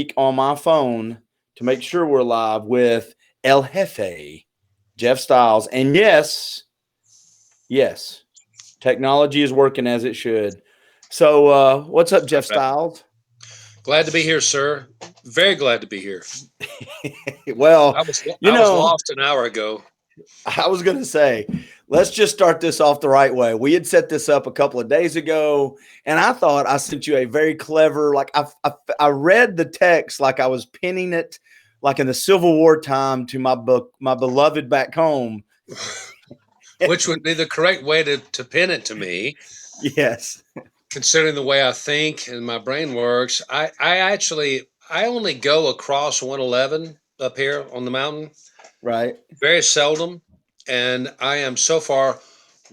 speak on my phone to make sure we're live with El Jefe, Jeff Styles. And yes, technology is working as it should. So what's up, Jeff Styles? Glad to be here, sir. Very glad to be here. Well, I was lost an hour ago. I was going to say, let's just start this off the right way. We had set this up a couple of days ago, and I thought I sent you a very clever, like I read the text like I was pinning it, like in the Civil War time to my beloved back home. Which would be the correct way to pin it to me. Yes. Considering the way I think and my brain works, I only go across 111 up here on the mountain. Right. Very seldom. And I am so far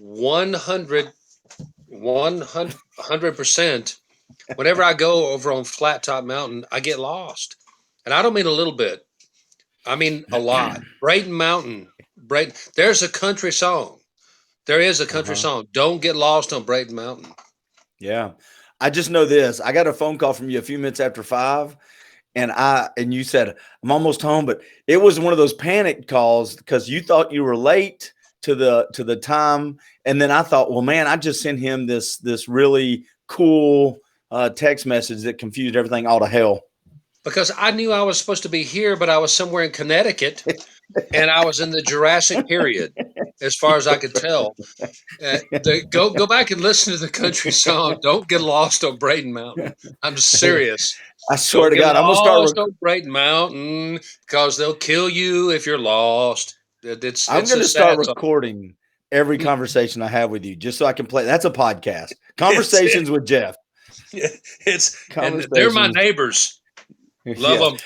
100%. Whenever I go over on Flat Top Mountain, I get lost. And I don't mean a little bit. I mean a lot. Brayton Mountain. There's a country song. There is a country song. Don't get lost on Brayton Mountain. Yeah. I just know this. I got a phone call from you a few minutes after 5. And you said, I'm almost home, but it was one of those panic calls because you thought you were late to the time. And then I thought, well, man, I just sent him this really cool text message that confused everything all to hell. Because I knew I was supposed to be here, but I was somewhere in Connecticut and I was in the Jurassic period, as far as I could tell. Go back and listen to the country song. Don't get lost on Brayton Mountain. I'm serious. I swear to God, I'm gonna start on Brayton Mountain because they'll kill you if you're lost. I'm gonna start recording every conversation I have with you just so I can play. That's a podcast. Conversations with Jeff. And they're my neighbors. Love them.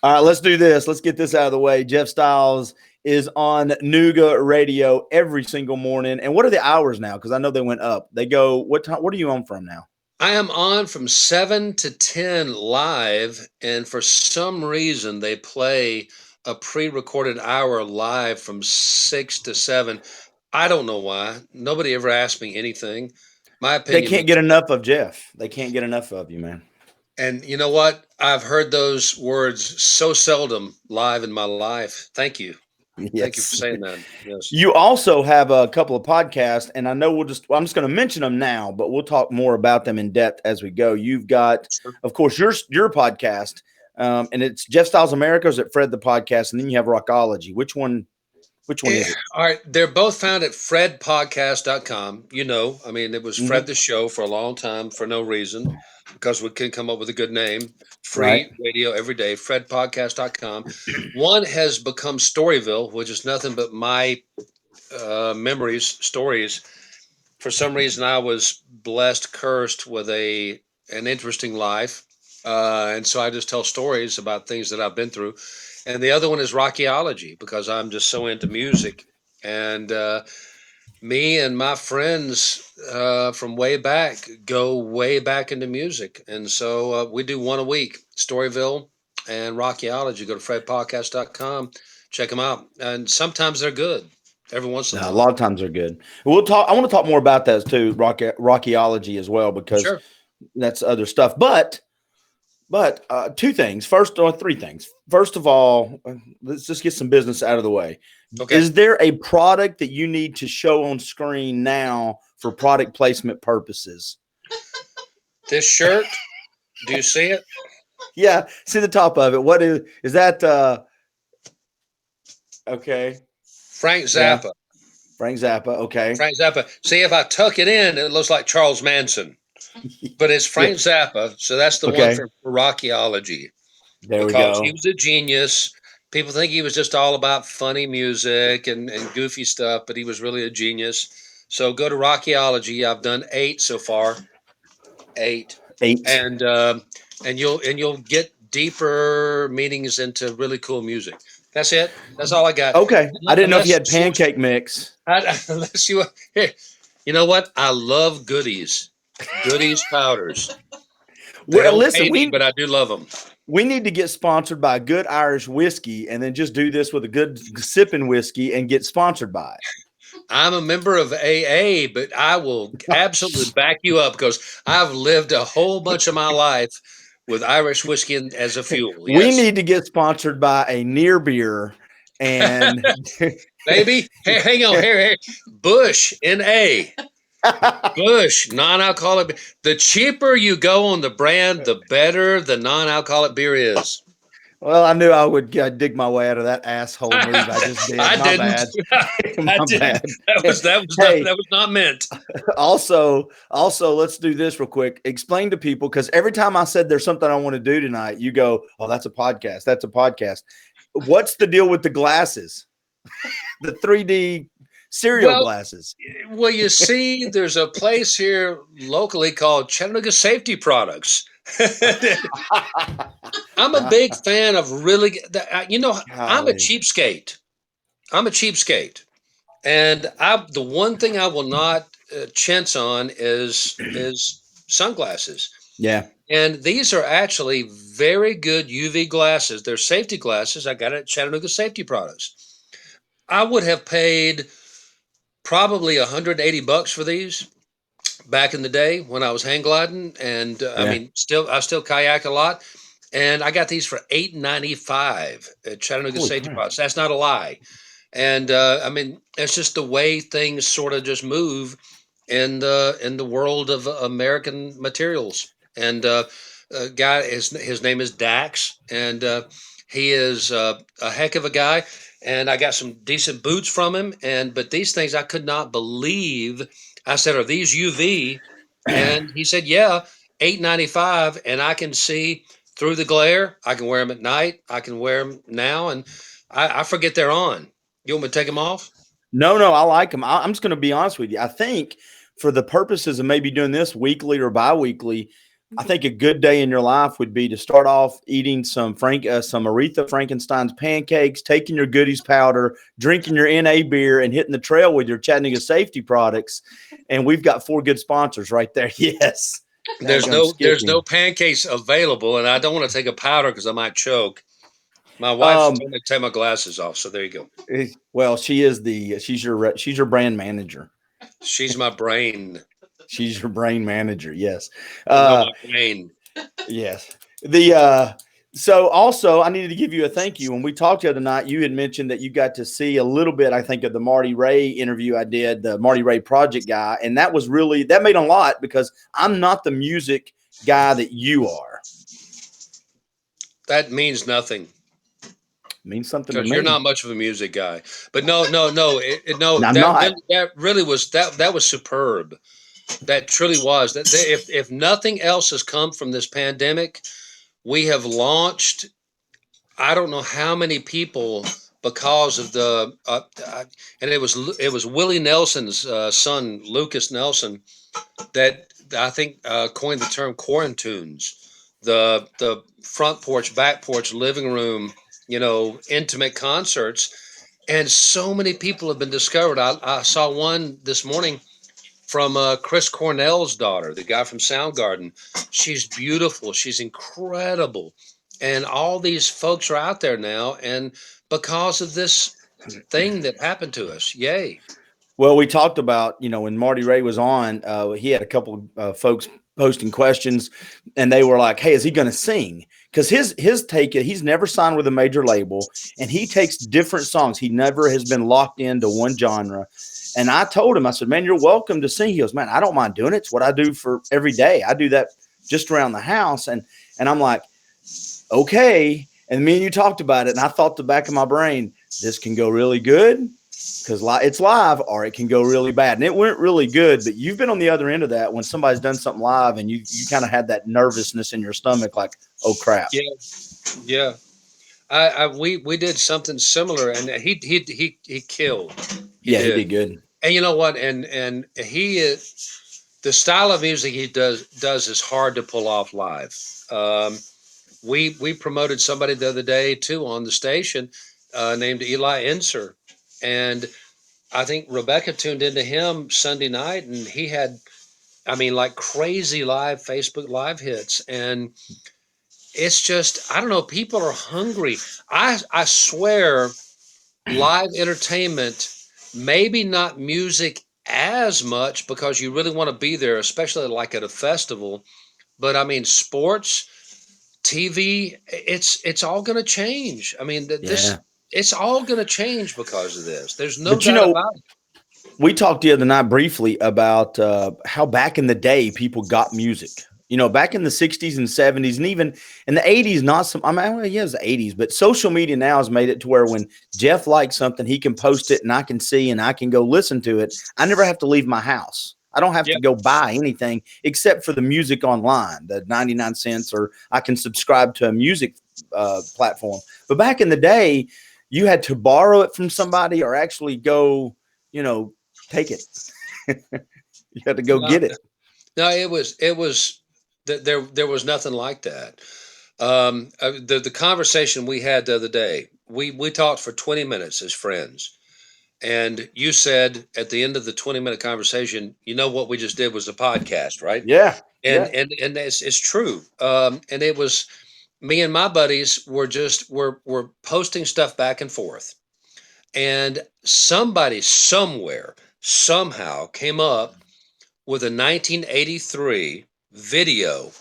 All right, let's do this. Let's get this out of the way. Jeff Styles is on Nooga Radio every single morning. And what are the hours now? Because I know they went up. They go, what time? What are you on from now? I am on from 7 to 10 live. And for some reason, they play a pre-recorded hour live from 6 to 7. I don't know why. Nobody ever asked me anything. My opinion. They can't get enough of Jeff. They can't get enough of you, man. And you know what? I've heard those words so seldom live in my life. Thank you. Yes. Thank you for saying that. Yes. You also have a couple of podcasts, and I know I'm just going to mention them now, but we'll talk more about them in depth as we go. You've got, of course, your podcast, and it's Jeff Styles America, or is it Fred the Podcast? And then you have Rockology. Which one is it? All right. They're both found at fredpodcast.com. I mean, it was Fred the Show for a long time for no reason because we couldn't come up with a good name. Free radio every day, fredpodcast.com. One has become Storyville, which is nothing but my stories. For some reason, I was cursed with an interesting life. And so I just tell stories about things that I've been through. And the other one is Rockyology because I'm just so into music. And me and my friends from way back go way back into music. And so we do one a week, Storyville and Rockyology. Go to fredpodcast.com, check them out. And sometimes they're good. Every once in a while. A lot of times they're good. We'll talk. I want to talk more about that too, Rockyology as well, because that's other stuff. But three things. First of all, let's just get some business out of the way. Okay. Is there a product that you need to show on screen now for product placement purposes? This shirt, do you see it? Yeah, see the top of it. What is that? Okay. Frank Zappa. Yeah. Frank Zappa, okay. Frank Zappa. See, if I tuck it in, it looks like Charles Manson. But it's Frank Zappa, so that's the one for Rockyology. There we go. Because he was a genius. People think he was just all about funny music and goofy stuff, but he was really a genius. So go to Rockyology. I've done 8 so far. 8. And you'll get deeper meanings into really cool music. That's it. That's all I got. Okay. I didn't know if you had pancake mix. Unless you here. You know what? I love goodies. Goodies powders. Well, listen, but I do love them. We need to get sponsored by good Irish whiskey and then just do this with a good sipping whiskey and get sponsored by it. I'm a member of AA, but I will absolutely back you up because I've lived a whole bunch of my life with Irish whiskey as a fuel. We Yes. need to get sponsored by a near beer and Baby, hey, hang on, here, Bush, N.A. Bush, non-alcoholic. The cheaper you go on the brand, the better the non-alcoholic beer is. Well, I knew I would dig my way out of that asshole move. I just did. I My didn't. bad. I My didn't. bad. That was not meant. Also, let's do this real quick. Explain to people, because every time I said there's something I want to do tonight, you go, "Oh, that's a podcast. That's a podcast." What's the deal with the glasses? The 3D cereal glasses. Well, you see, there's a place here locally called Chattanooga Safety Products. I'm a big fan of really, I'm a cheapskate. And the one thing I will not chintz on is sunglasses. Yeah. And these are actually very good UV glasses. They're safety glasses. I got it at Chattanooga Safety Products. I would have paid probably $180 for these back in the day when I was hang gliding, and I still kayak a lot, and I got these for $8.95 at Chattanooga Safety Products. That's not a lie, and it's just the way things sort of just move in the world of American materials. And guy, his name is Dax, and he is a heck of a guy. And I got some decent boots from him. But these things I could not believe. I said, "Are these UV?" And he said, "Yeah, $8.95, and I can see through the glare. I can wear them at night. I can wear them now, and I forget they're on. You want me to take them off?" No, I like them. I'm just going to be honest with you. I think for the purposes of maybe doing this weekly or bi-weekly, I think a good day in your life would be to start off eating some Aretha Frankenstein's pancakes, taking your goodies powder, drinking your NA beer, and hitting the trail with your Chattanooga Safety Products. And we've got 4 good sponsors right there. Yes. There's no pancakes available, and I don't want to take a powder because I might choke. My wife told me to take my glasses off, so there you go. Well, she's your brand manager. She's my brain. She's your brain manager. Yes. My brain. Yes. So also I needed to give you a thank you. When we talked the other night, you had mentioned that you got to see a little bit, I think, of the Marty Ray interview I did, the Marty Ray Project guy. And that made a lot, because I'm not the music guy that you are. That means nothing. It means something to me. Because you're not much of a music guy. But no. That really was that was superb. That truly was. That if nothing else has come from this pandemic, we have launched, I don't know how many people, because of the and it was Willie Nelson's son, Lucas Nelson, that I think coined the term quarantunes, the front porch, back porch, living room, intimate concerts, and so many people have been discovered. I saw one this morning from Chris Cornell's daughter, the guy from Soundgarden. She's beautiful. She's incredible. And all these folks are out there now. And because of this thing that happened to us, yay. Well, we talked about, when Marty Ray was on, he had a couple of folks posting questions, and they were like, "Hey, is he going to sing?" Because his take, he's never signed with a major label, and he takes different songs. He never has been locked into one genre. And I told him, I said, "Man, you're welcome to sing." He goes, "Man, I don't mind doing it. It's what I do for every day. I do that just around the house." And I'm like, okay. And me and you talked about it, and I thought the back of my brain, this can go really good because it's live, or it can go really bad. And it went really good, but you've been on the other end of that when somebody's done something live and you kind of had that nervousness in your stomach, like, oh crap. Yeah. We did something similar, and he killed. He did good. And you know what? And he is, the style of music he does is hard to pull off live. We promoted somebody the other day too on the station named Eli Enser, and I think Rebecca tuned into him Sunday night, and he had, like crazy live Facebook live hits. And it's just, I don't know, people are hungry. I swear, live entertainment, maybe not music as much, because you really want to be there, especially like at a festival. But sports, TV, it's all going to change. I mean, Yeah. it's all going to change because of this. There's no But you doubt know, about it. we talked the other night briefly about how back in the day people got music. You know, back in the 60s and 70s, and even in the 80s, not some, I mean, well, yeah, it was the 80s, but social media now has made it to where when Jeff likes something, he can post it and I can see and I can go listen to it. I never have to leave my house. I don't have to go buy anything except for the music online, the 99 cents, or I can subscribe to a music platform. But back in the day, you had to borrow it from somebody or actually go, you know, take it. You had to go No, get it. no, it was there was nothing like that. The conversation we had the other day, we talked for 20 minutes as friends, and you said at the end of the 20-minute conversation, you know what we just did was a podcast, right? Yeah. And Yeah. and it's true. And it was me and my buddies were posting stuff back and forth, and somebody somewhere somehow came up with a 1983 video.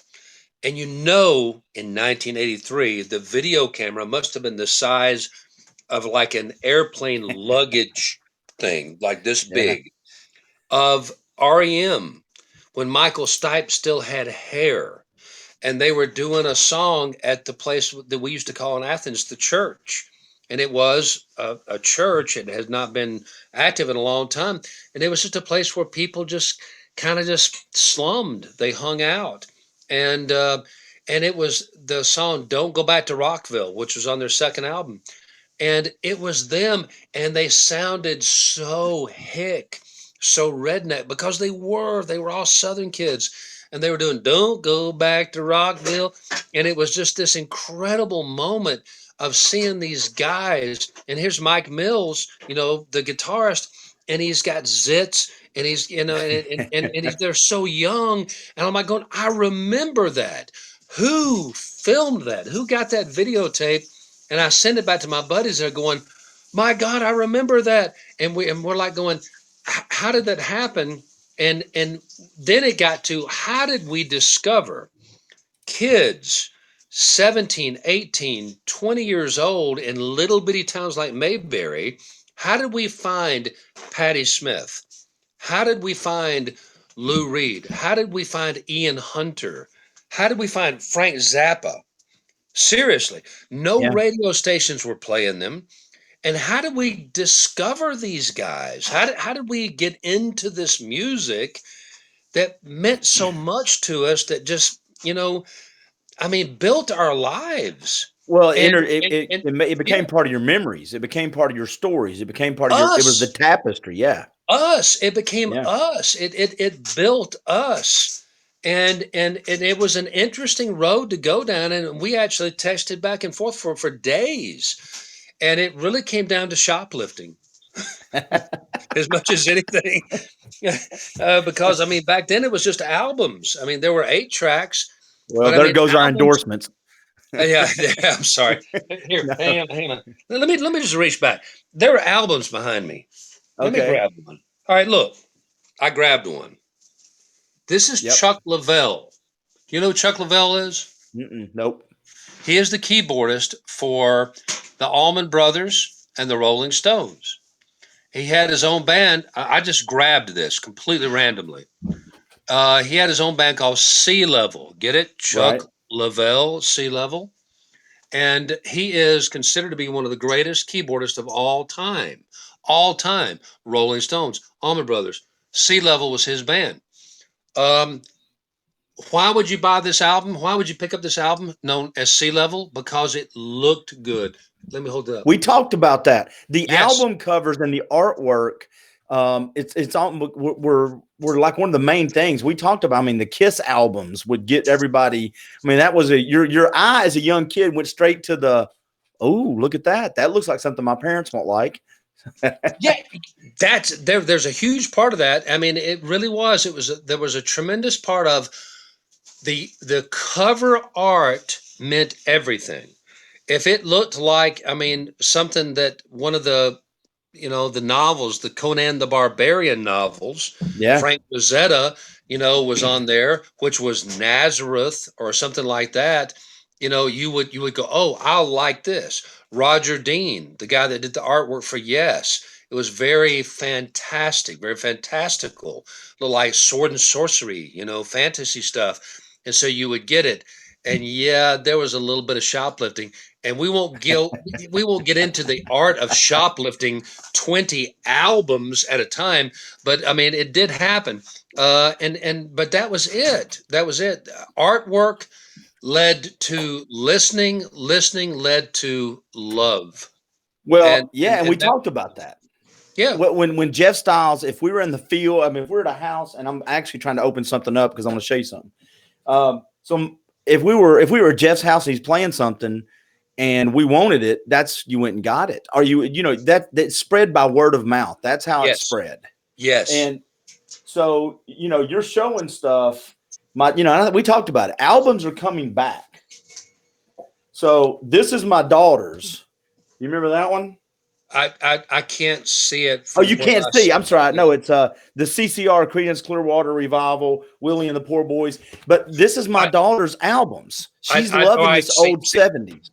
And in 1983, the video camera must have been the size of like an airplane luggage thing, like this Yeah. big, of REM when Michael Stipe still had hair. And they were doing a song at the place that we used to call in Athens the church. And it was a church. It has not been active in a long time. And it was just a place where people just kind of just slummed. They hung out. And it was the song "Don't Go Back to Rockville," which was on their second album. And it was them, and they sounded so hick, so redneck, because they were all Southern kids, and they were doing "Don't Go Back to Rockville," and it was just this incredible moment of seeing these guys. And here's Mike Mills, the guitarist, and he's got zits, and he's they're so young, and I'm like going, I remember that. Who filmed that? Who got that videotape? And I send it back to my buddies. They're going, my God, I remember that. And we're like going, how did that happen? And then it got to, how did we discover kids 17, 18, 20 years old in little bitty towns like Mayberry? How did we find Patti Smith? How did we find Lou Reed? How did we find Ian Hunter? How did we find Frank Zappa? Seriously, no Yeah. radio stations were playing them. And how did we discover these guys? How did we get into this music that meant so much to us, that just, built our lives? Well, And, it yeah, became part of your memories. It became part of your stories. It became part of it was the us, tapestry. Yeah. it became Yeah. us. It built us. And it was an interesting road to go down. And we actually texted back and forth for days. And it really came down to shoplifting as much as anything. Because, back then it was just albums. There were 8 tracks, Well, but there goes our albums. endorsements. Yeah, yeah, I'm sorry. Here, No. hang on. Let me just reach back. There were albums behind me. Let me Okay. grab one. All right, look, I grabbed one. This is Yep. Chuck Leavell. You know who Chuck Leavell is? Nope. He is the keyboardist for the Allman Brothers and the Rolling Stones. He had his own band. I just grabbed this completely randomly. He had his own band called Sea Level. Get it? Right. Chuck Leavell, Sea Level. And he is considered to be one of the greatest keyboardists of all time. All time. Rolling Stones, Allman Brothers. Sea Level was his band. Um, why would you buy this album? Why would you pick up this album known as Sea Level? Because it looked good. Let me hold it up. We talked about that. The Yes. album covers and the artwork. It's all we're like one of the main things we talked about. The Kiss albums would get everybody. That was your eye as a young kid went straight to the, oh, look at that. That looks like something my parents won't like. Yeah, that's there. There's a huge part of that. It really was. There was a tremendous part of the cover art meant everything. If it looked like, something that one of the novels, the Conan the Barbarian novels, Yeah. Frank Frazetta, was on there, which was Nazareth or something like that. you would go, oh, I'll like this. Roger Dean, the guy that did the artwork for Yes, it was very fantastic, very fantastical, like sword and sorcery, fantasy stuff. And so you would get it. And yeah, there was a little bit of shoplifting. And we won't get into the art of shoplifting 20 albums at a time, but I mean it did happen. But that was it. That was it. Artwork led to listening, listening led to love. Well, And yeah, and, and we and that talked about that. yeah, When Jeff Styles, if we were in the field, I mean, if we're at a house, and I'm actually trying to open something up because I'm going to show you something. So if we were at Jeff's house and he's playing something and we wanted it, that's you went and got it. Or that spread by word of mouth. That's how it yes. spread. Yes. And so you're showing stuff. We talked about it. Albums are coming back. So this is my daughter's. You remember that one? I can't see it Oh, from you where can't I see. I'm sit. sorry. No, it's the CCR Creedence Clearwater Revival, Willie and the Poor Boys. But this is my I daughter's albums. She's I all loving right, this old 70s.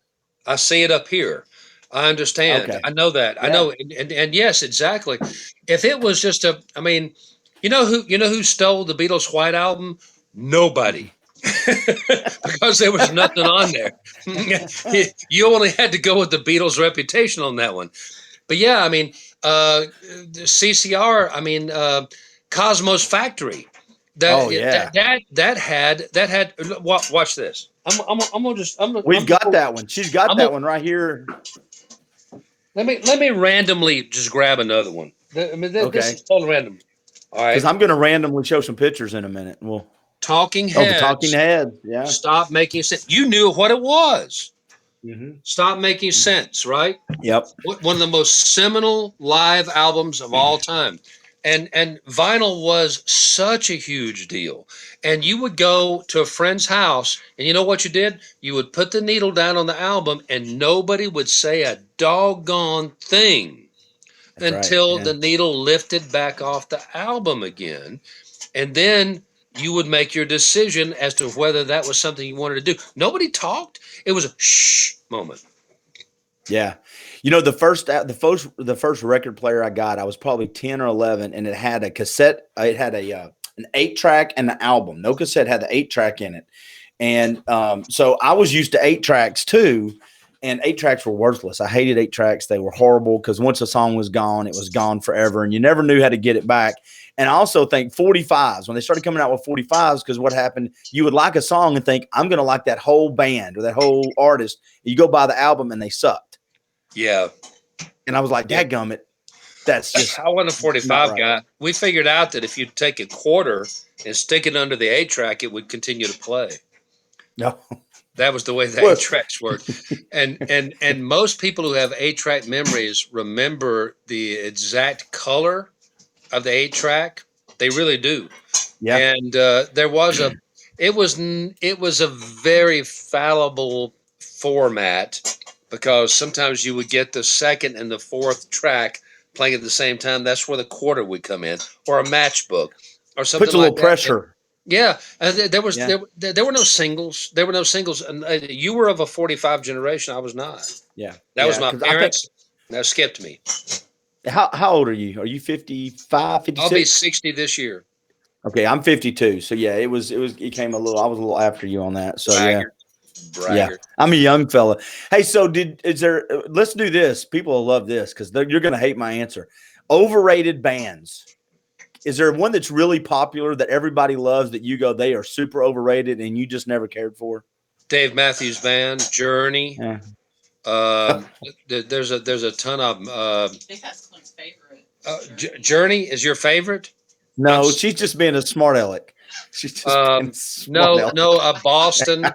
I see it up here. I understand. Okay. I know that. I Yeah. know, and yes, exactly. If it was just I mean, you know who stole the Beatles' White Album? Nobody. Because there was nothing on there. You only had to go with the Beatles' reputation on that one. But yeah, I mean, the CCR. I mean, Cosmos Factory. Oh yeah. That had. Watch this. I'm gonna just. We've got that one. She's got I'm that gonna, one right here. let me randomly just grab another one. I mean, this Okay. is totally random. All Because right. I'm going to randomly show some pictures in a minute. Talking The Talking Heads. Heads. Yeah. Stop making sense. You knew what it was. Mm-hmm. Stop making sense, right? Yep. One of the most seminal live albums of all time. And vinyl was such a huge deal. And you would go to a friend's house, and you know what you did? You would put the needle down on the album, and nobody would say a doggone thing That's right. until Yeah. the needle lifted back off the album again. And then you would make your decision as to whether that was something you wanted to do. Nobody talked. It was a shh moment. Yeah. The first record player I got, I was probably 10 or 11, and it had a cassette. It had an 8-track and an album. No cassette had the 8-track in it. And so I was used to 8-tracks too, and 8-tracks were worthless. I hated 8-tracks. They were horrible because once a song was gone, it was gone forever, and you never knew how to get it back. And I also think 45s, when they started coming out with 45s, because what happened, you would like a song and think, I'm going to like that whole band or that whole artist. You go buy the album and they sucked. Yeah. And I was like, dadgummit, that's just I wasn't a 45 right. guy. We figured out that if you take a quarter and stick it under the 8-track, it would continue to play. No. That was the way the 8-tracks worked. And most people who have 8-track memories remember the exact color of the 8-track. They really do. Yeah. And it was a very fallible format, because sometimes you would get the second and the fourth track playing at the same time. That's where the quarter would come in, or a matchbook, or something. Puts a little pressure. Yeah, there were no singles. There were no singles. And you were of a 45 generation. I was not. Yeah, that was my parents. That skipped me. How old are you? Are you 55, 56? I'll be 60 this year. Okay, I'm 52. So yeah, it came I was a little after you on that. So Braggart. Yeah, I'm a young fella. Hey, so let's do this. People will love this because you're going to hate my answer. Overrated bands. Is there one that's really popular that everybody loves that you go, they are super overrated and you just never cared for? Dave Matthews Band, Journey. Yeah. There's a ton of them. I think that's one's favorite. Journey is your favorite? No, she's just being a smart aleck. She's just Boston.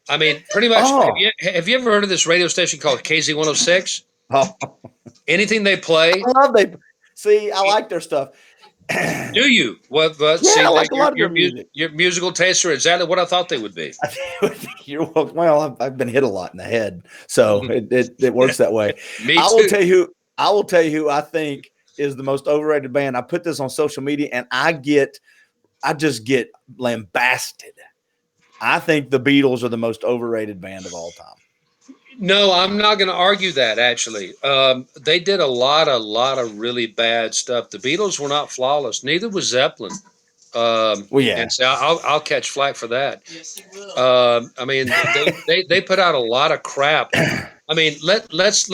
I mean, pretty much. Have you ever heard of this radio station called KZ106? Oh. Anything they play, I like their stuff. Do you? Well, I like a lot of their music. Your musical tastes are exactly what I thought they would be. I've been hit a lot in the head, so it works that way. Me too. I will tell you who I think is the most overrated band. I put this on social media, and I just get lambasted. I think the Beatles are the most overrated band of all time. No, I'm not going to argue that. Actually, they did a lot of really bad stuff. The Beatles were not flawless. Neither was Zeppelin. Well, yeah, And so I'll catch flack for that. I mean, they put out a lot of crap. I mean, let's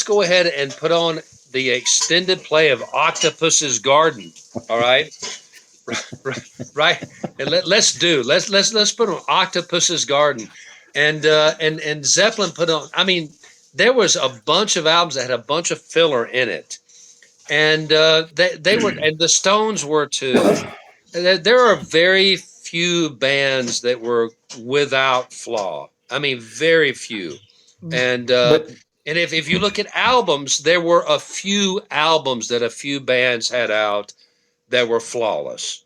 go ahead and put on the extended play of Octopus's Garden. All right, right, and let's put on Octopus's Garden, and Zeppelin put on. I mean, there was a bunch of albums that had a bunch of filler in it, and they were, and the Stones were too. There are very few bands that were without flaw. I mean, very few. And but if you look at albums, there were a few albums that a few bands had out that were flawless.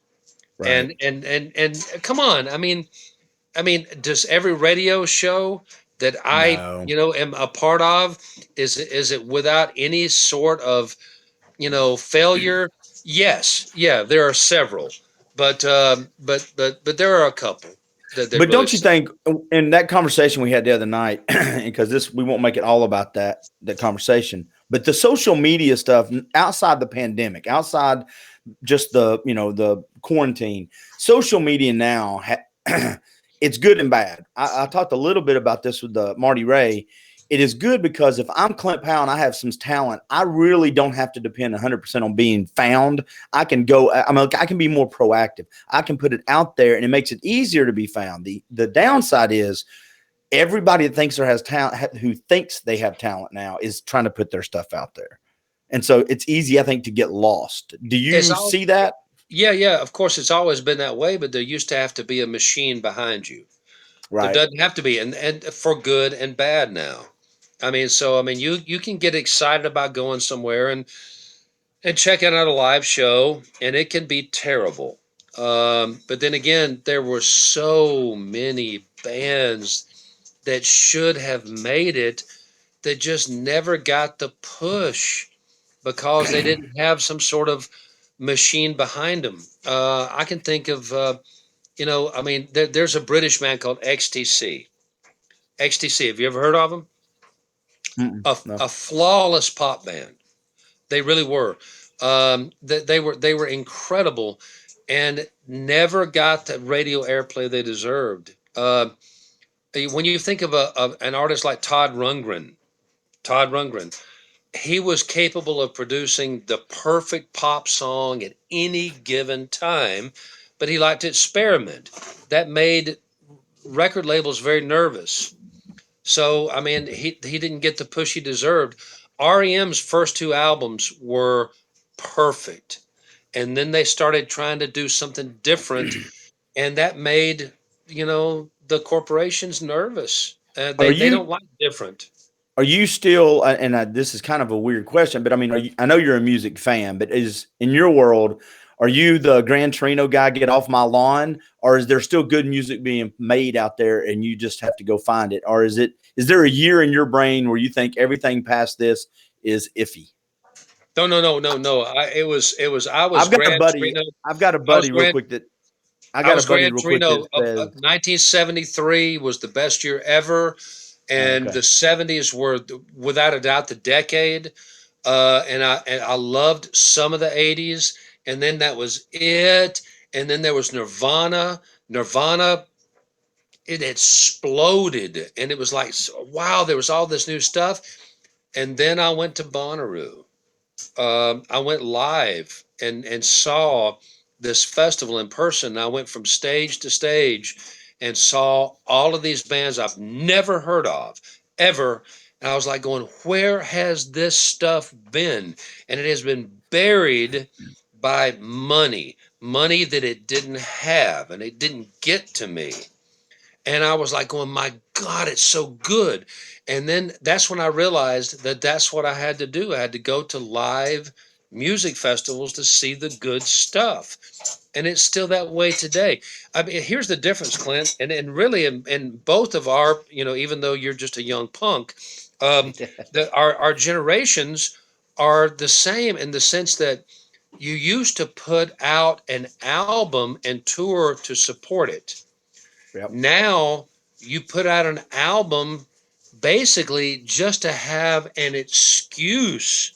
right. And come on, I mean, does every radio show that I No. am a part of is it without any sort of failure? Yes, yeah, there are several, but there are a couple that But really don't you suck. think in that conversation we had the other night, because this we won't make it all about that conversation, but the social media stuff outside the pandemic, outside just the quarantine, social media now it's good and bad. I talked a little bit about this with the Marty Ray. It is good because if I'm Clint Powell and I have some talent, I really don't have to depend 100% on being found. I can go. I can be more proactive. I can put it out there, and it makes it easier to be found. The downside is everybody that thinks there has talent, who thinks they have talent now, is trying to put their stuff out there, and so it's easy, I think, to get lost. Do It's you all see that? Yeah. Of course, it's always been that way, but there used to have to be a machine behind you. There Right. doesn't have to be, and for good and bad now. I mean, you can get excited about going somewhere and checking out a live show, and it can be terrible. But then again, there were so many bands that should have made it that just never got the push because they didn't have some sort of machine behind them. I can think of, there's a British band called XTC. XTC, have you ever heard of them? No. A flawless pop band. They really were. They were incredible, and never got the radio airplay they deserved. When you think of an artist like Todd Rundgren, he was capable of producing the perfect pop song at any given time, but he liked to experiment. That made record labels very nervous. So, I mean, he didn't get the push he deserved. REM's first two albums were perfect. And then they started trying to do something different, and that made, the corporations nervous. Are They you don't like different. Are you still, and this is kind of a weird question, but I mean, I know you're a music fan, but is in your world, are you the Gran Torino guy, get off my lawn, or is there still good music being made out there and you just have to go find it? Or is there a year in your brain where you think everything past this is iffy? No, no, no, no, no. I was I've got a Gran buddy. Torino. I've got a I was buddy real Gran quick that I I got a was buddy Gran real quick that Torino. says, 1973 was the best year ever, and okay, the 70s were without a doubt the decade. And I loved some of the 80s, and then that was it. And then there was Nirvana. Nirvana, it exploded, and it was like, wow, there was all this new stuff. And then I went to Bonnaroo. I went live and saw this festival in person. I went from stage to stage and saw all of these bands I've never heard of ever. And I was like going, where has this stuff been? And it has been buried by money that it didn't have, and it didn't get to me. And I was like going, my God, it's so good. And then that's when I realized that that's what I had to do. I had to go to live music festivals to see the good stuff. And it's still that way today. I mean, here's the difference, Clint. And really, in both of our, even though you're just a young punk, um, our generations are the same in the sense that you used to put out an album and tour to support it. Yep. Now you put out an album basically just to have an excuse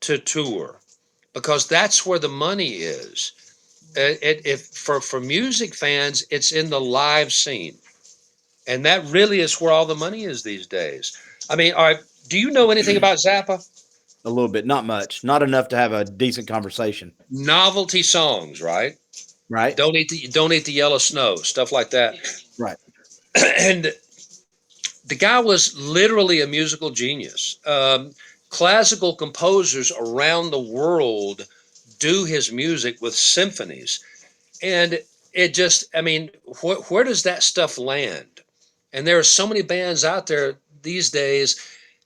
to tour because that's where the money is. If for music fans, it's in the live scene, and that really is where all the money is these days. I mean, all right, do you know anything about Zappa? A little bit, not much, not enough to have a decent conversation. Novelty songs, right? Right. Don't eat the yellow snow, stuff like that. Right. And the guy was literally a musical genius. Classical composers around the world do his music with symphonies, and it just, I mean, where does that stuff land? And there are so many bands out there these days.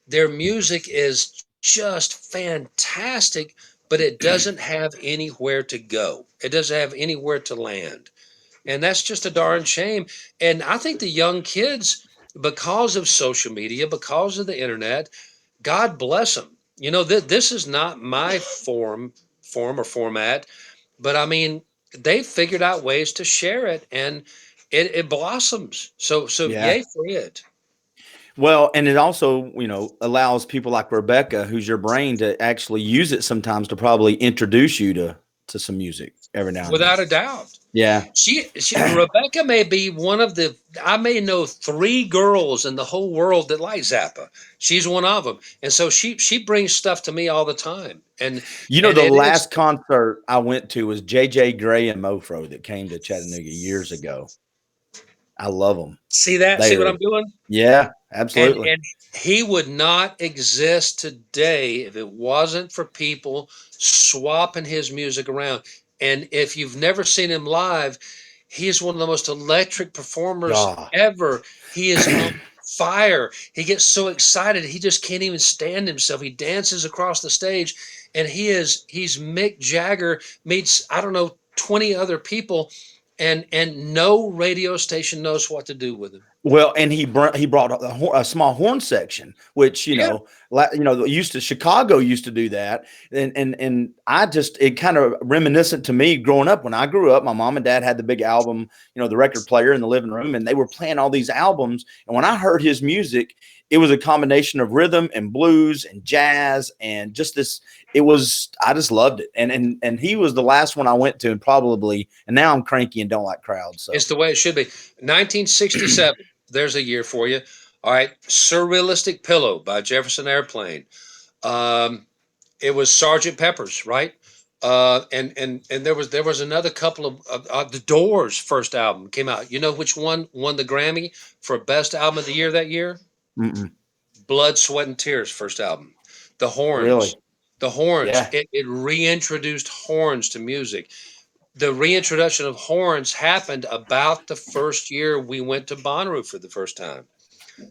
Their music is just fantastic, but it doesn't have anywhere to go. It doesn't have anywhere to land. And that's just a darn shame. And I think the young kids, because of social media, because of the internet, God bless them. You know, this is not my form or format, but I mean, they figured out ways to share it, and it blossoms. So Yeah. yay for it. Well, and it also, allows people like Rebecca, who's your brain, to actually use it sometimes to probably introduce you to some music every now and then. Without a doubt. Yeah. She Rebecca may be one of the, I may know 3 girls in the whole world that like Zappa. She's one of them, and so she brings stuff to me all the time, and The it is. last concert I went to was JJ Gray and Mofro that came to Chattanooga years ago. I love them. See that? They See what are, I'm doing? yeah, And absolutely. and he would not exist today if it wasn't for people swapping his music around. And if you've never seen him live, he is one of the most electric performers God. ever. He is on fire. He gets so excited he just can't even stand himself. He dances across the stage, and he's Mick Jagger meets, I don't know, 20 other people, and no radio station knows what to do with him. Well, and he brought a small horn section, which Yeah. used to Chicago used to do that, and I just, it kind of reminiscent to me growing up. When I grew up, my mom and dad had the big album, the record player in the living room, and they were playing all these albums. And when I heard his music, it was a combination of rhythm and blues and jazz and just this. I just loved it, and he was the last one I went to, and now I'm cranky and don't like crowds. So It's the way it should be. 1967. There's a year for you. All right. Surrealistic Pillow by Jefferson Airplane. Um, it was Sergeant Pepper's, right? And there was another couple of the Doors' first album came out. You know which one won the Grammy for best album of the year that year? mm-mm. Blood, Sweat, and Tears' first album. The Really, Horns. The Horns. yeah. It reintroduced horns to music. The reintroduction of horns happened about the first year we went to Bonnaroo for the first time.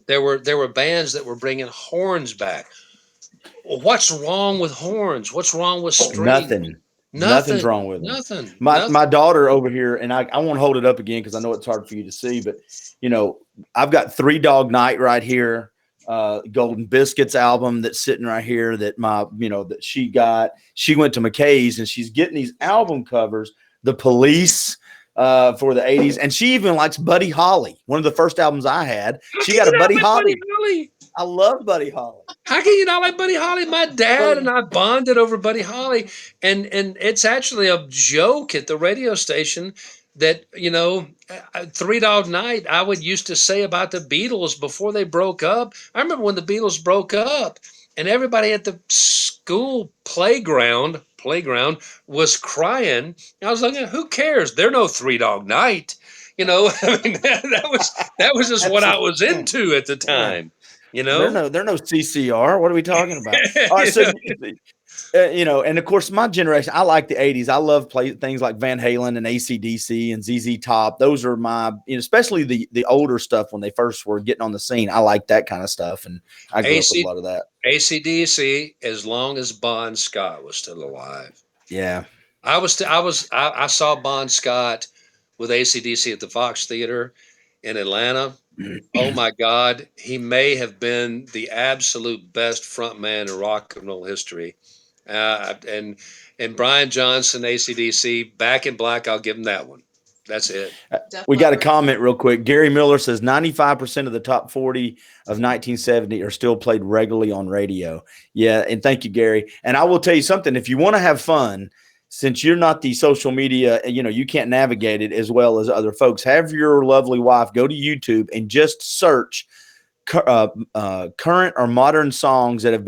There were bands that were bringing horns back. Well, what's wrong with horns? What's wrong with strings? Nothing. Nothing's Nothing. wrong with them. Nothing. My Nothing. daughter over here, and I won't hold it up again because I know it's hard for you to see, but I've got Three Dog Night right here, Golden Biscuits album that's sitting right here that that she got. She went to McKay's and she's getting these album covers, The Police, for the 80s, and she even likes Buddy Holly, one of the first albums I had. She got a Buddy Holly. I love Buddy Holly. How can you not like Buddy Holly? My dad and I bonded over Buddy Holly, and it's actually a joke at the radio station that Three Dog Night I would used to say about the Beatles before they broke up. I remember when the Beatles broke up, and everybody at the school playground was crying. I was like, who cares? They're no Three Dog Night. I mean that was just what I was into at the time. They're no CCR. What are we talking about? All right, so and of course, my generation, I like the 80s. I love things like Van Halen and AC/DC and ZZ Top. Those are my, especially the older stuff when they first were getting on the scene. I like that kind of stuff, and I grew up with a lot of that. AC/DC, as long as Bon Scott was still alive. Yeah, I saw Bon Scott with AC/DC at the Fox Theater in Atlanta. Oh my God, he may have been the absolute best frontman in rock and roll history. And Brian Johnson, AC/DC, Back in Black, I'll give him that one. That's it. We got a comment real quick. Gary Miller says 95% of the top 40 of 1970 are still played regularly on radio. Yeah, and thank you, Gary. And I will tell you something. If you want to have fun, since you're not the social media, you can't navigate it as well as other folks, have your lovely wife go to YouTube and just search current or modern songs that have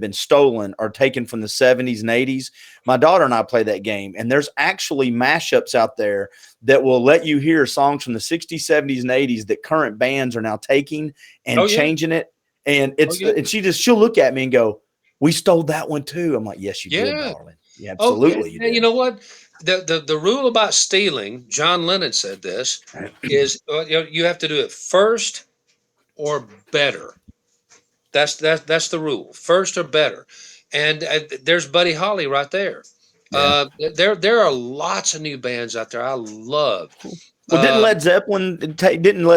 been stolen or taken from the 70s and 80s. My daughter and I play that game, and there's actually mashups out there that will let you hear songs from the 60s, 70s, and 80s that current bands are now taking and changing it. And and she'll look at me and go, "We stole that one too." I'm like, "Yes, you did, darling. Yeah, absolutely, you did." You know what? The rule about stealing, John Lennon said this, is you have to do it first or better. That's the rule. First or better. And there's Buddy Holly right there. Yeah. There are lots of new bands out there I love. Well, didn't Led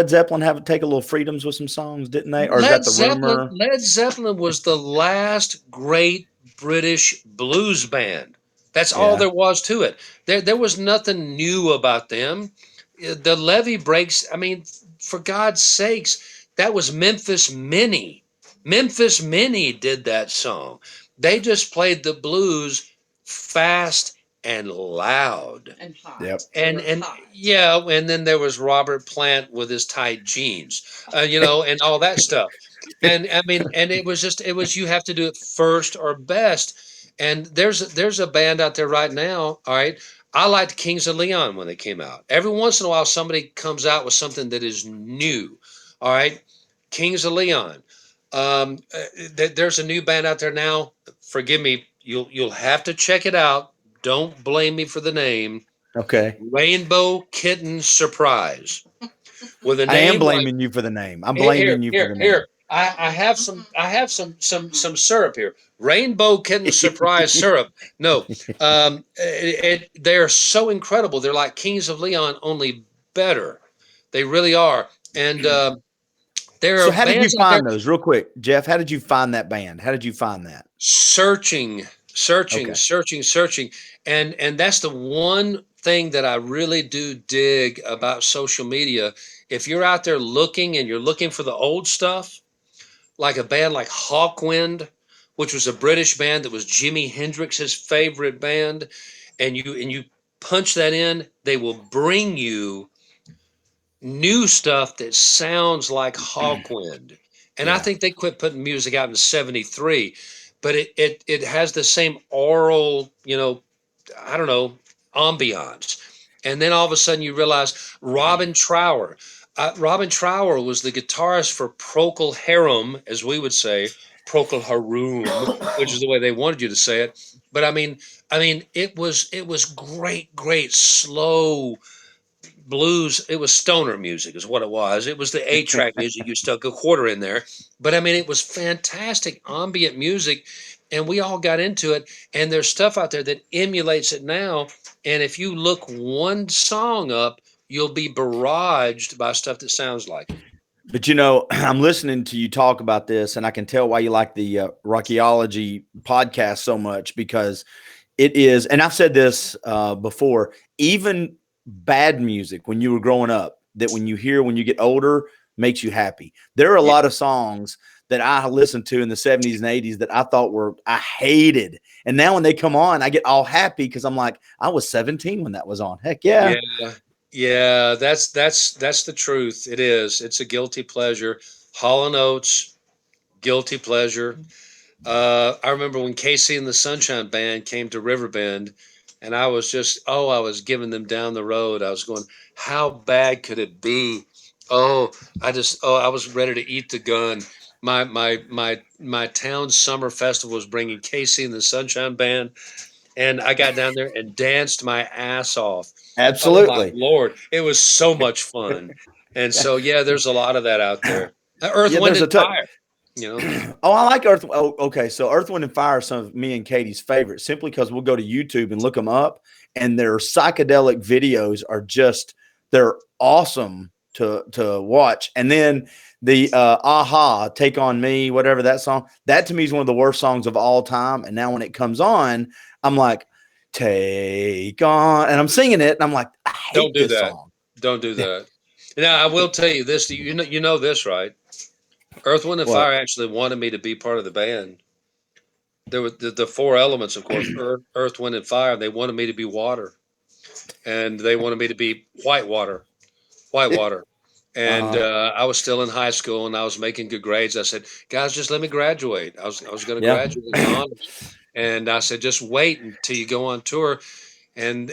Zeppelin have take a little freedoms with some songs, didn't they? Or is that the rumor? Led Zeppelin was the last great British blues band. That's all there was to it. There was nothing new about them. The Levee Breaks, I mean, for God's sakes, that was Memphis Minnie. Memphis Minnie did that song. They just played the blues fast and loud and hot. Yep. And yeah, and then there was Robert Plant with his tight jeans, and all that stuff. And I mean, and it was you have to do it first or best. And there's a band out there right now. All right, I liked Kings of Leon when they came out. Every once in a while, somebody comes out with something that is new. All right, Kings of Leon. There's a new band out there now. Forgive me, you'll have to check it out. Don't blame me for the name. Okay. Rainbow Kitten Surprise. With a name I am blaming you for the name. I'm blaming you for the name. Here, I have some syrup here. Rainbow Kitten Surprise syrup. No, they're so incredible. They're like Kings of Leon, only better. They really are. And so how did you find those real quick, Jeff? How did you find that band? How did you find that? Searching. And that's the one thing that I really do dig about social media. If you're out there looking and you're looking for the old stuff, like a band like Hawkwind, which was a British band that was Jimi Hendrix's favorite band, and you punch that in, they will bring you new stuff that sounds like Hawkwind. And I think they quit putting music out in 73, but it has the same oral, I don't know, ambiance. And then all of a sudden you realize Robin Trower. Robin Trower was the guitarist for Procol Harum, as we would say, Procol Harum, which is the way they wanted you to say it. But I mean, it was great, slow blues. It was stoner music is what it was. It was the 8-track music. You stuck a quarter in there. But I mean, it was fantastic ambient music, and we all got into it. And there's stuff out there that emulates it now. And if you look one song up, you'll be barraged by stuff that sounds like it. But I'm listening to you talk about this, and I can tell why you like the Rockyology podcast so much, because it is, and I've said this before, even bad music when you were growing up, that when you get older, makes you happy. There are a lot of songs that I listened to in the 70s and 80s that I hated. And now when they come on, I get all happy because I'm like, I was 17 when that was on. Heck yeah. Yeah, that's the truth. It is. It's a guilty pleasure. Hall & Oates, guilty pleasure. I remember when Casey and the Sunshine Band came to Riverbend, and I was I was giving them down the road. I was going, how bad could it be? I was ready to eat the gun. My town summer festival was bringing Casey and the Sunshine Band, and I got down there and danced my ass off. Absolutely. Oh, my Lord. It was so much fun. And so, yeah, there's a lot of that out there. Earth, Wind, and Fire. Oh, I like Earth. Oh, okay. So Earth, Wind, and Fire are some of me and Katie's favorites, simply because we'll go to YouTube and look them up, and their psychedelic videos are they're awesome to watch. And then the Aha, Take On Me, whatever that song, that to me is one of the worst songs of all time. And now when it comes on, I'm like, Take on, and I'm singing it, and I'm like, I Don't hate do this that. song. Don't do that. Now, I will tell you this. You know this, right? Earth, Wind, and What? Fire actually wanted me to be part of the band. There were the four elements, of course: earth, wind, and fire. They wanted me to be water, and they wanted me to be white water. And Uh-huh. I was still in high school, and I was making good grades. I said, "Guys, just let me graduate." I was going to Yeah. graduate with honors, and I said, "Just wait until you go on tour." And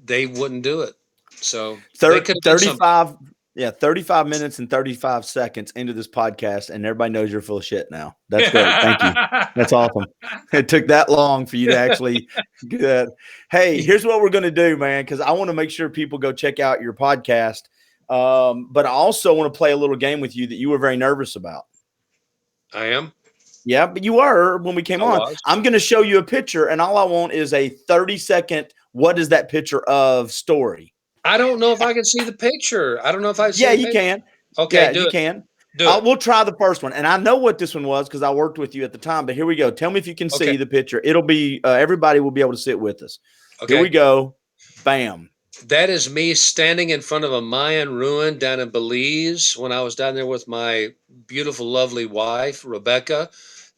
they wouldn't do it. So they could have been something. 35, yeah, 35 minutes and 35 seconds into this podcast, and everybody knows you're full of shit now. That's great. Thank you. That's awesome. It took that long for you to actually do that. Hey, here's what we're going to do, man, because I want to make sure people go check out your podcast. But I also want to play a little game with you that you were very nervous about. I am. Yeah, but you were when we came I on. was. I'm going to show you a picture, and all I want is a 30-second, what is that picture of story. I don't know if I can see the picture. I don't know if I can see Yeah, the you picture. can. Okay, Yeah, do you it. can. Do it. We'll try the first one. And I know what this one was because I worked with you at the time. But here we go. Tell me if you can see Okay. the picture. It'll be everybody will be able to sit with us. Okay. Here we go. Bam. That is me standing in front of a Mayan ruin down in Belize when I was down there with my beautiful, lovely wife, Rebecca.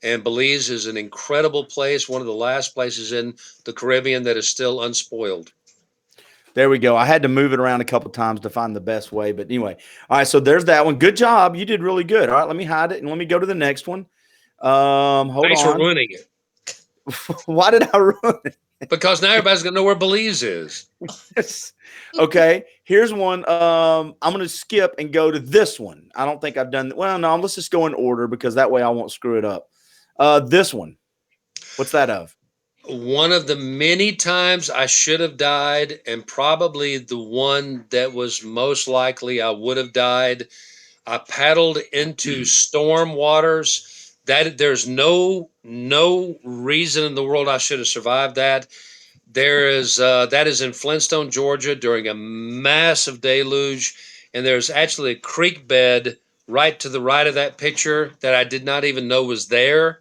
And Belize is an incredible place, one of the last places in the Caribbean that is still unspoiled. There we go. I had to move it around a couple times to find the best way. But anyway, all right. So there's that one. Good job. You did really good. All right. Let me hide it and let me go to the next one. Hold Thanks on. for ruining it. Why did I ruin it? Because now everybody's going to know where Belize is. Okay, here's one. I'm going to skip and go to this one. I don't think I've done. Well, no, let's just go in order because that way I won't screw it up. This one. What's that of? One of the many times I should have died, and probably the one that was most likely I would have died. I paddled into storm waters. That there's no reason in the world I should have survived that. There is that is in Flintstone, Georgia, during a massive deluge, and there's actually a creek bed right to the right of that picture that I did not even know was there.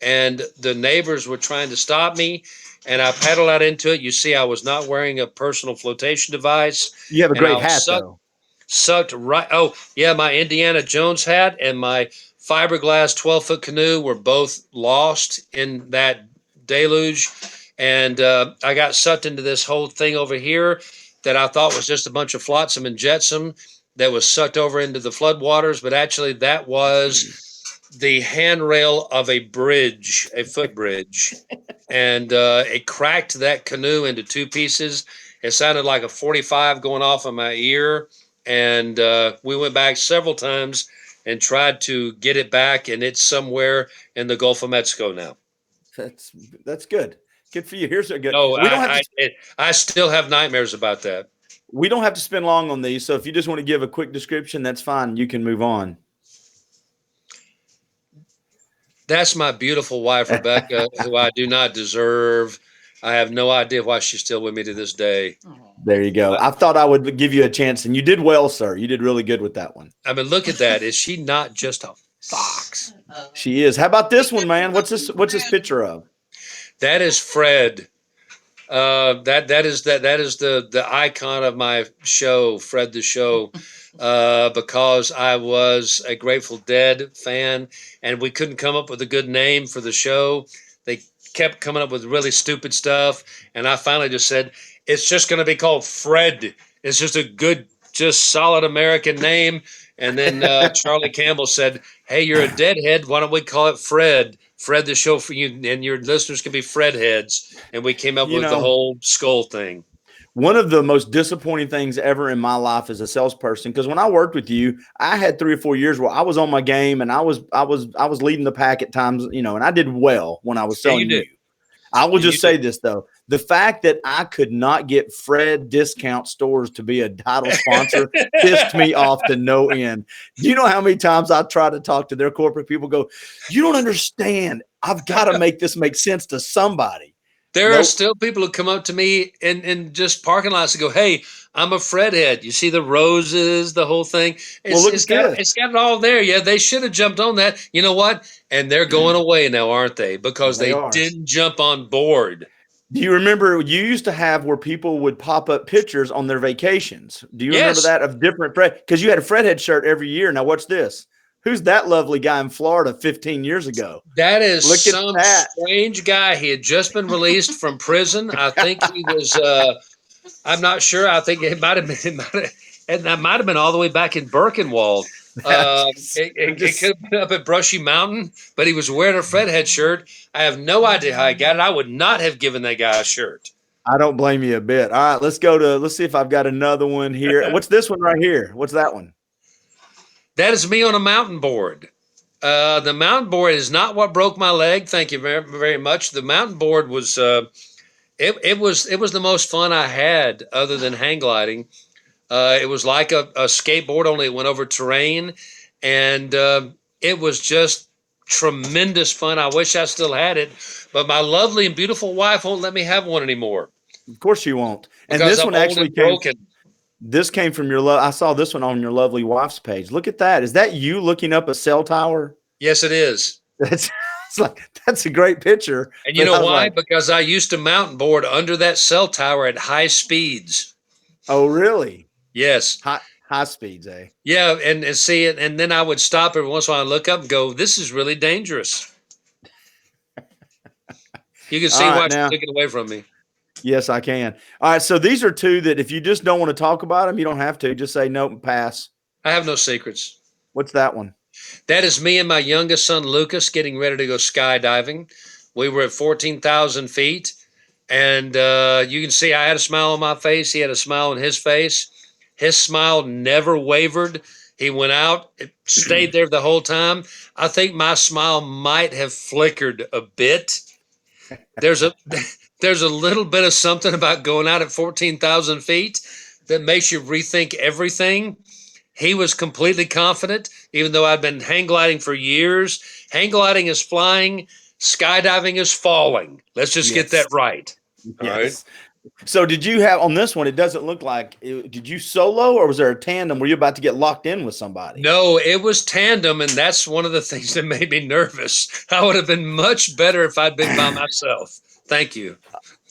And the neighbors were trying to stop me, and I paddled out into it. You see, I was not wearing a personal flotation device, You have a and I great was hat, though. sucked right. Oh yeah, my Indiana Jones hat and my fiberglass 12-foot canoe were both lost in that deluge, and I got sucked into this whole thing over here that I thought was just a bunch of flotsam and jetsam that was sucked over into the floodwaters, but actually that was the handrail of a bridge, a footbridge, and it cracked that canoe into two pieces. It sounded like a 45 going off in my ear, and we went back several times and tried to get it back, and it's somewhere in the Gulf of Mexico now. That's good. Good for you. Here's a good. No, We don't have to. I still have nightmares about that. We don't have to spend long on these. So if you just want to give a quick description, that's fine. You can move on. That's my beautiful wife, Rebecca, who I do not deserve. I have no idea why she's still with me to this day. There you go. I thought I would give you a chance, and you did well, sir. You did really good with that one. I mean, look at that. Is she not just a fox? She is. How about this one, man? What's this? What's this picture of? That is Fred. That is the icon of my show, Fred the Show, because I was a Grateful Dead fan, and we couldn't come up with a good name for the show. They kept coming up with really stupid stuff, and I finally just said, it's just going to be called Fred. It's just a good, just solid American name. And then Charlie Campbell said, hey, you're a deadhead. Why don't we call it Fred? Fred the Show for you, and your listeners can be Fred heads. And we came up with the whole skull thing. One of the most disappointing things ever in my life as a salesperson, because when I worked with you, I had 3 or 4 years where I was on my game and I was leading the pack at times, and I did well when I was selling you. I will just say this though. The fact that I could not get Fred Discount Stores to be a title sponsor pissed me off to no end. Do you know how many times I try to talk to their corporate people, go, you don't understand. I've got to make this make sense to somebody. There are still people who come up to me in just parking lots and go, hey, I'm a Fred head. You see the roses, the whole thing. It's got it all there. Yeah, they should have jumped on that. You know what? And they're going away now, aren't they? Because they didn't jump on board. Do you remember you used to have where people would pop up pictures on their vacations? Do you remember Yes, that of different Fred? Because you had a Fredhead shirt every year. Now, what's this? Who's that lovely guy in Florida 15 years ago? that is Look at some that. strange guy. He had just been released from prison. I think he was. I'm not sure. I think it might have been. And that might have been all the way back in Birkenwald. It could have been up at Brushy Mountain, but he was wearing a Fredhead shirt. I have no idea how he got it. I would not have given that guy a shirt. I don't blame you a bit. All right, let's see if I've got another one here. What's this one right here? What's that one? That is me on a mountain board. The mountain board is not what broke my leg. Thank you very, very much. The mountain board was it was the most fun I had other than hang gliding. It was like a skateboard, only it went over terrain, and it was just tremendous fun. I wish I still had it, but my lovely and beautiful wife won't let me have one anymore. Of course you won't. And Because this I'm one old actually and came. broken. This came from your love. I saw this one on your lovely wife's page. Look at that. Is that you looking up a cell tower? Yes, it is. That's it's like that's a great picture. And you But I know was why? like, Because I used to mountain board under that cell tower at high speeds. oh, really? Yes. High speeds, eh? Yeah, and see it, and then I would stop every once in a while and look up and go, "This is really dangerous." You can see All why right, she now. took it away from me. Yes, I can. All right, so these are two that if you just don't want to talk about them, you don't have to. Just say nope and pass. I have no secrets. What's that one? That is me and my youngest son Lucas getting ready to go skydiving. We were at 14,000 feet, and you can see I had a smile on my face. He had a smile on his face. His smile never wavered. He went out, it stayed there the whole time. I think my smile might have flickered a bit. There's a there's a little bit of something about going out at 14,000 feet that makes you rethink everything. He was completely confident, even though I'd been hang gliding for years. Hang gliding is flying, skydiving is falling. Let's just get that right. All right. Yes. So did you have on this one? It doesn't look like. Did you solo or was there a tandem? Were you about to get locked in with somebody? No, it was tandem, and that's one of the things that made me nervous. I would have been much better if I'd been by myself. Thank you.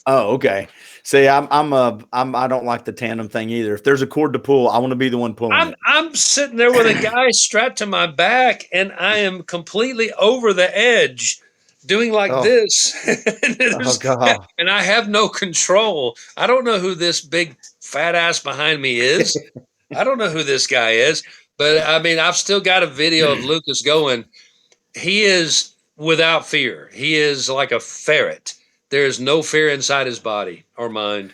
Oh, okay. See, I don't like the tandem thing either. If there's a cord to pull, I want to be the one pulling it. I'm sitting there with a guy strapped to my back, and I am completely over the edge, doing like this. Oh God! And I have no control. I don't know who this big fat ass behind me is. I don't know who this guy is, but I mean, I've still got a video of Lucas going. He is without fear. He is like a ferret. There is no fear inside his body or mind.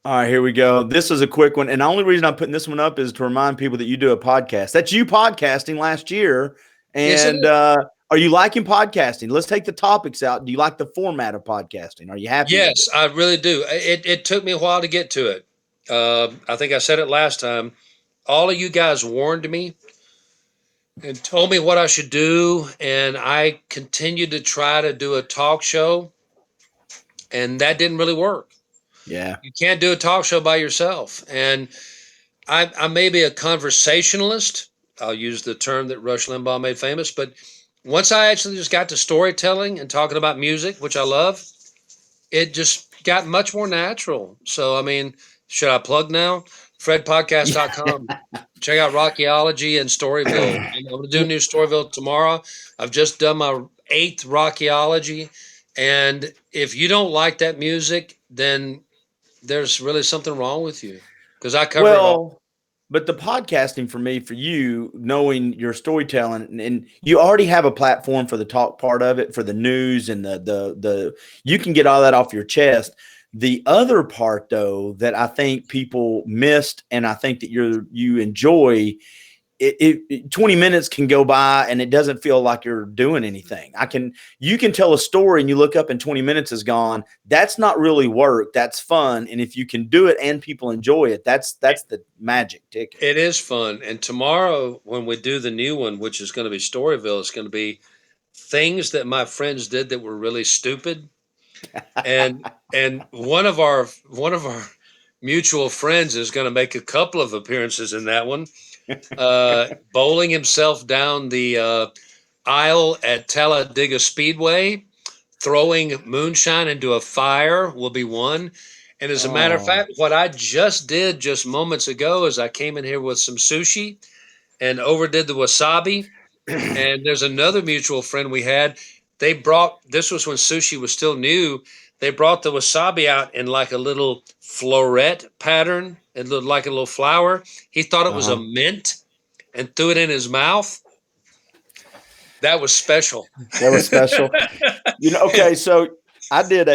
All right, here we go. This is a quick one, and the only reason I'm putting this one up is to remind people that you do a podcast. That's you podcasting last year, and are you liking podcasting? Let's take the topics out. Do you like the format of podcasting? Are you happy? Yes, I really do. It took me a while to get to it. I think I said it last time. All of you guys warned me and told me what I should do, and I continued to try to do a talk show, and that didn't really work. Yeah. You can't do a talk show by yourself. And I may be a conversationalist. I'll use the term that Rush Limbaugh made famous. But once I actually just got to storytelling and talking about music, which I love, it just got much more natural. So, I mean, should I plug now? FredPodcast.com. Check out Rockyology and Storyville. I'm going to do New Storyville tomorrow. I've just done my 8th Rockyology. And if you don't like that music, then there's really something wrong with you, because I cover it all. But the podcasting for me, for you, knowing your storytelling, and you already have a platform for the talk part of it, for the news and the you can get all that off your chest. The other part, though, that I think people missed, and I think that you enjoy, 20 minutes can go by and it doesn't feel like you're doing anything. You can tell a story and you look up and 20 minutes is gone. That's not really work. That's fun. And if you can do it and people enjoy it, that's the magic ticket. It is fun. And tomorrow when we do the new one, which is going to be Storyville, it's going to be things that my friends did that were really stupid. And one of our mutual friends is going to make a couple of appearances in that one. Bowling himself down the aisle at Talladega Speedway, throwing moonshine into a fire will be one. And as a matter of Oh, fact, what I just did just moments ago is I came in here with some sushi and overdid the wasabi. And there's another mutual friend we had. They brought, this was when sushi was still new. They brought the wasabi out in like a little floret pattern. It looked like a little flower. He thought it was a mint and threw it in his mouth. That was special. that was special. Okay, so I did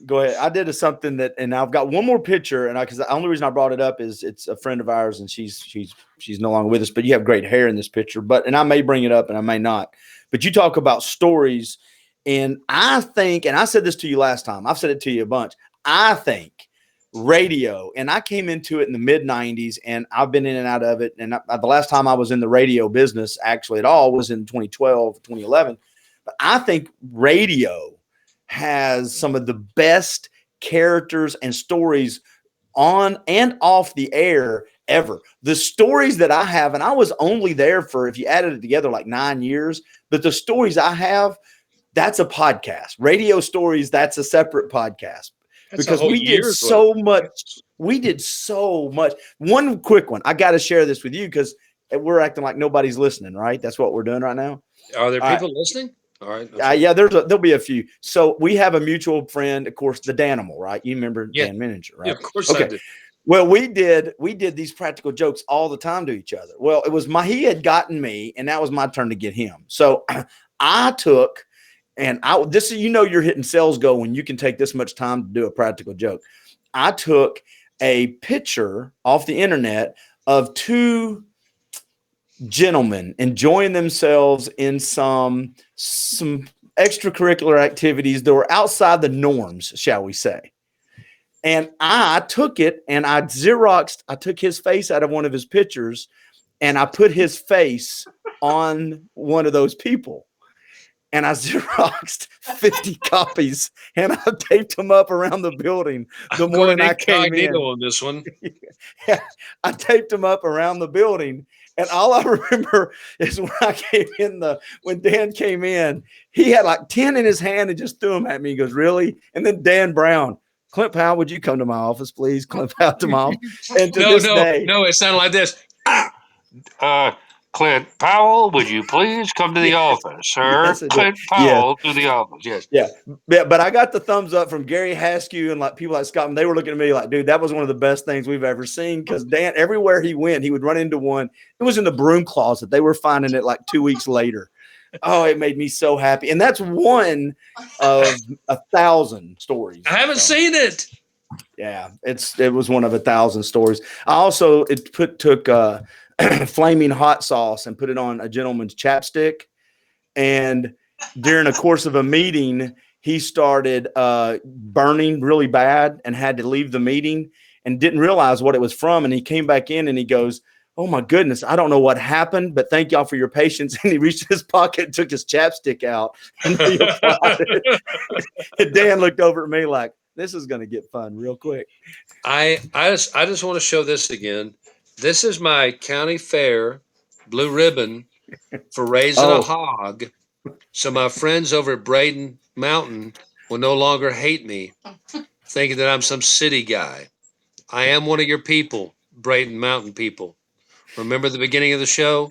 go ahead. I did something that, and I've got one more picture, and because the only reason I brought it up is it's a friend of ours, and she's no longer with us. But you have great hair in this picture. And I may bring it up, and I may not. But you talk about stories, and I think, and I said this to you last time. I've said it to you a bunch. I think radio, and I came into it in the mid '90s, and I've been in and out of it. And the last time I was in the radio business actually at all was in 2012, 2011. But I think radio has some of the best characters and stories on and off the air ever. The stories that I have, and I was only there for, if you added it together, like 9 years, but the stories I have, that's a podcast. Radio stories, that's a separate podcast. That's because we did so much. We did so much. One quick one. I got to share this with you because we're acting like nobody's listening, right? That's what we're doing right now. Are there people listening? All right. Yeah, there'll be a few. So we have a mutual friend, of course, the Danimal, right? You remember Dan Mininger, right? Yeah, of course I do. Well, we did these practical jokes all the time to each other. Well, he had gotten me, and that was my turn to get him. So I took, and you're hitting sales goal when you can take this much time to do a practical joke. I took a picture off the internet of two gentlemen enjoying themselves in some extracurricular activities that were outside the norms, shall we say. And I took it and I took his face out of one of his pictures and I put his face on one of those people. And I Xeroxed 50 copies and I taped them up around the building the morning I came in. On this one. Yeah, I taped them up around the building. And all I remember is when Dan came in, he had like 10 in his hand and just threw them at me. He goes, "Really?" And then Dan Brown, "Clint Powell, would you come to my office, please?" Clint Powell to my office. And to this day, it sounded like this. Clint Powell, would you please come to the office, sir? Yes, Clint Powell to the office. Yes. Yeah. But I got the thumbs up from Gary Haskew and like people like Scott, and they were looking at me like, "Dude, that was one of the best things we've ever seen." Because Dan, everywhere he went, he would run into one. It was in the broom closet. They were finding it like 2 weeks later. Oh, it made me so happy. And that's one of 1,000 stories. I haven't seen it. Yeah, it was one of 1,000 stories. I also took flaming hot sauce and put it on a gentleman's chapstick. And during the course of a meeting, he started burning really bad and had to leave the meeting and didn't realize what it was from. And he came back in and he goes, "Oh my goodness, I don't know what happened, but thank y'all for your patience." And he reached in his pocket and took his chapstick out and he applied it. And Dan looked over at me like, "This is going to get fun real quick." I just want to show this again. This is my county fair blue ribbon for raising a hog. So my friends over at Braden Mountain will no longer hate me, thinking that I'm some city guy. I am one of your people, Braden Mountain people. Remember the beginning of the show?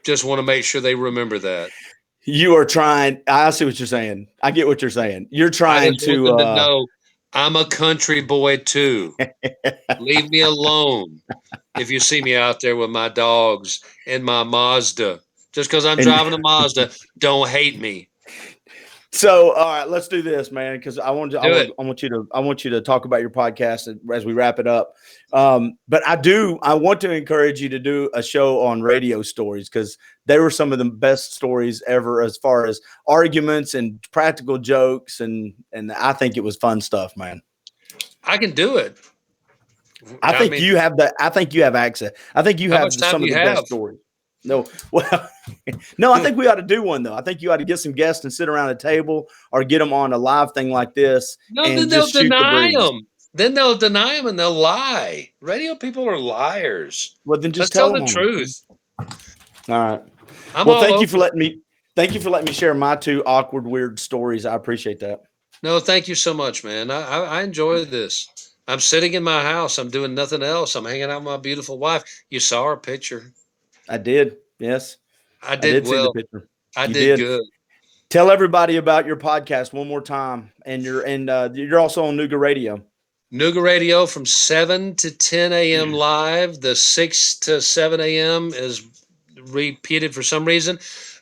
Just want to make sure they remember that. You are trying. I see what you're saying. I get what you're saying. You're trying to know I'm a country boy too. Leave me alone. If you see me out there with my dogs and my Mazda, just because I'm driving a Mazda, don't hate me. So, all right, let's do this, man, because I want you to talk about your podcast as we wrap it up. But I want to encourage you to do a show on radio stories because they were some of the best stories ever as far as arguments and practical jokes, and I think it was fun stuff, man. I can do it. I think you have access. I think you have some of the best stories. No, well, no, I think we ought to do one though. I think you ought to get some guests and sit around a table or get them on a live thing like this. No, then they'll deny them. Then they'll deny them and they'll lie. Radio people are liars. Well, then just tell the truth. All right. Well, thank you for letting me. Thank you for letting me share my 2 awkward, weird stories. I appreciate that. No, thank you so much, man. I enjoy this. I'm sitting in my house. I'm doing nothing else. I'm hanging out with my beautiful wife. You saw her picture. I did. Yes. I I did did see the well. picture. I You did did. good. Tell everybody about your podcast one more time. And you're also on Nooga Radio. Nooga Radio from 7 to 10 a.m. live. The 6 to 7 a.m. is repeated for some reason.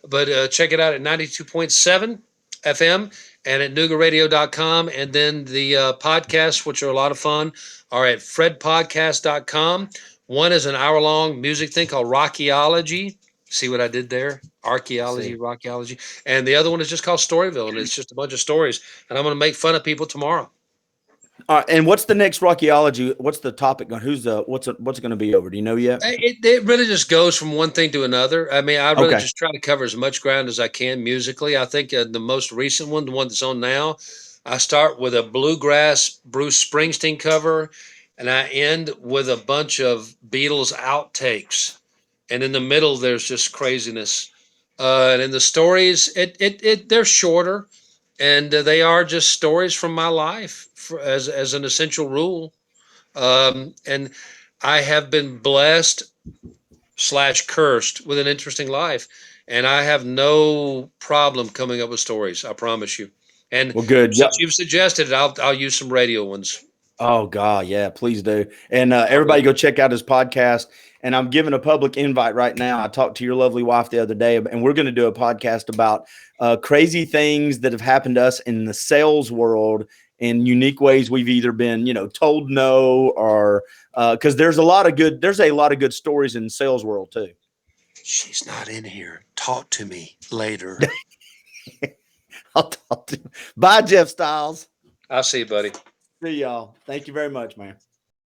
But check it out at 92.7 FM and at noogaradio.com. And then the podcasts, which are a lot of fun, are at fredpodcast.com. One is an hour-long music thing called Rockyology. See what I did there? Archaeology, Rockyology. And the other one is just called Storyville, and it's just a bunch of stories. And I'm going to make fun of people tomorrow. And what's the next Rockyology? What's the topic going? What's it going to be over? Do you know yet? It really just goes from one thing to another. I mean, I really Okay. just try to cover as much ground as I can musically. I think the most recent one, the one that's on now, I start with a bluegrass Bruce Springsteen cover, and I end with a bunch of Beatles outtakes. And in the middle, there's just craziness. And in the stories, they're shorter, and they are just stories from my life as an essential rule. And I have been blessed / cursed with an interesting life, and I have no problem coming up with stories. I promise you. And Well, good. since Yep. you've suggested it, I'll use some radio ones. Oh God, yeah, please do. And everybody go check out his podcast. And I'm giving a public invite right now. I talked to your lovely wife the other day, and we're going to do a podcast about crazy things that have happened to us in the sales world in unique ways we've either been, told no, or because there's a lot of good stories in the sales world too. She's not in here. Talk to me later. I'll talk to you. Bye, Jeff Styles. I'll see you, buddy. See y'all. Thank you very much, man.